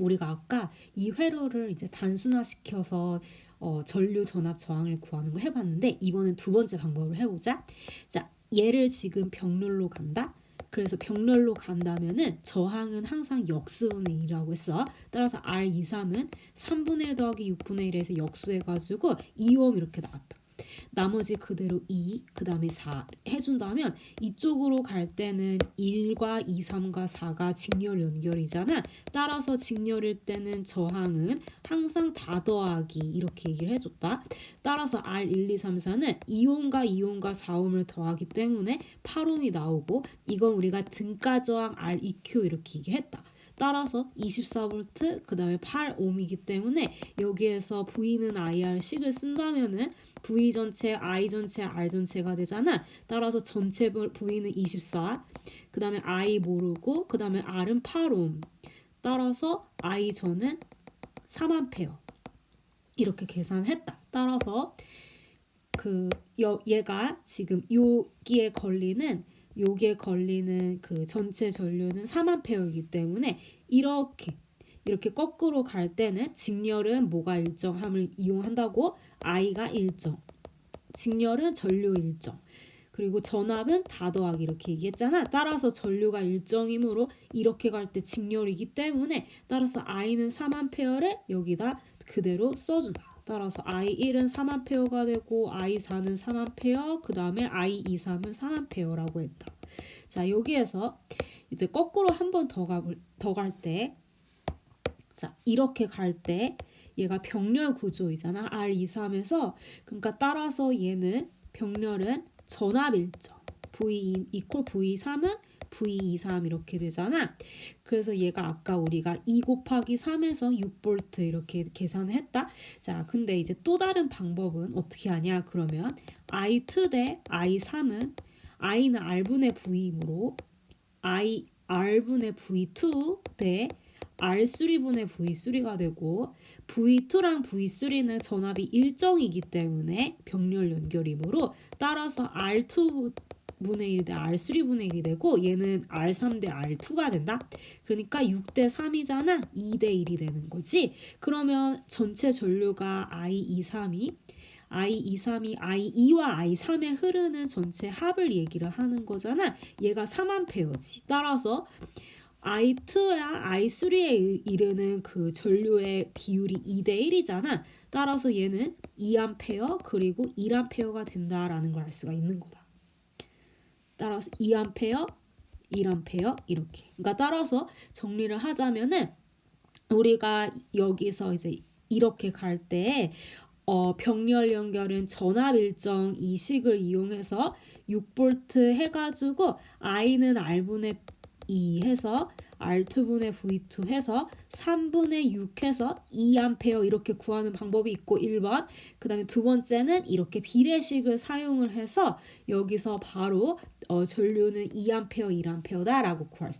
우리가 아까 이 회로를 이제 단순화시켜서 전류 전압 저항을 구하는 걸 해봤는데 이번엔 두 번째 방법을 해보자. 자, 얘를 지금 병렬로 간다. 그래서 병렬로 간다면은 저항은 항상 역수분의 1이라고 했어. 따라서 R23은 3분의 1 더하기 6분의 1에서 역수해가지고 2옴 이렇게 나왔다. 나머지 그대로 2, 그 다음에 4 해준다면 이쪽으로 갈 때는 1과 2, 3과 4가 직렬 연결이잖아. 따라서 직렬일 때는 저항은 항상 다 더하기 이렇게 얘기를 해줬다. 따라서 R1, 2, 3, 4는 2옴과 2옴과 4옴을 더하기 때문에 8옴이 나오고 이건 우리가 등가 저항 REQ 이렇게 얘기했다. 따라서 24V 그 다음에 8옴이기 때문에 여기에서 V는 IR식을 쓴다면은 V 전체, I 전체, R 전체가 되잖아. 따라서 전체 V는 24, 그 다음에 I 모르고 그 다음에 R은 8옴. 따라서 I 전은 3A 이렇게 계산했다. 따라서 얘가 지금 여기에 걸리는 그 전체 전류는 3A이기 때문에 이렇게 거꾸로 갈 때는 직렬은 뭐가 일정함을 이용한다고? I가 일정, 직렬은 전류 일정, 그리고 전압은 다 더하기 이렇게 얘기했잖아. 따라서 전류가 일정이므로 이렇게 갈 때 직렬이기 때문에 따라서 I는 3A를 여기다 그대로 써준다. 따라서 I1은 3A가 되고 I4는 3A, 그 다음에 I23은 3A라고 했다. 자, 여기에서 이제 거꾸로 한 번 더 갈 때, 자, 이렇게 갈 때 얘가 병렬 구조이잖아. R23에서. 그러니까 따라서 얘는 병렬은 전압 일정. V2 equal V3은 V23 이렇게 되잖아. 그래서 얘가 아까 우리가 2 곱하기 3에서 6V 이렇게 계산했다. 자, 근데 이제 또 다른 방법은 어떻게 하냐? 그러면 I2 대 I3은 I는 R분의 V이므로 R분의 V2 대 R3분의 V3가 되고 V2랑 V3는 전압이 일정이기 때문에 병렬 연결이므로 따라서 R2분의 1 대 R3분의 1이 되고 얘는 R3 대 R2가 된다. 그러니까 6 대 3이잖아. 2 대 1이 되는 거지. 그러면 전체 전류가 I23이 I2와 I3에 흐르는 전체 합을 얘기를 하는 거잖아. 얘가 3A지. 따라서 I2야 I3에 이르는 그 전류의 비율이 2대 1이잖아. 따라서 얘는 2A 그리고 1A가 된다라는 걸 알 수가 있는 거다. 따라서 2A, 1A 이렇게. 그러니까 따라서 정리를 하자면은 우리가 여기서 이제 이렇게 갈 때 병렬 연결은 전압 일정 이 식을 이용해서 6V 해가지고 I는 R분의 2 해서 R2분의 V2 해서 3분의 6 해서 2A 이렇게 구하는 방법이 있고 1번. 그 다음에 두 번째는 이렇게 비례식을 사용을 해서 여기서 바로 전류는 2A, 1A다라고 구할 수 있다.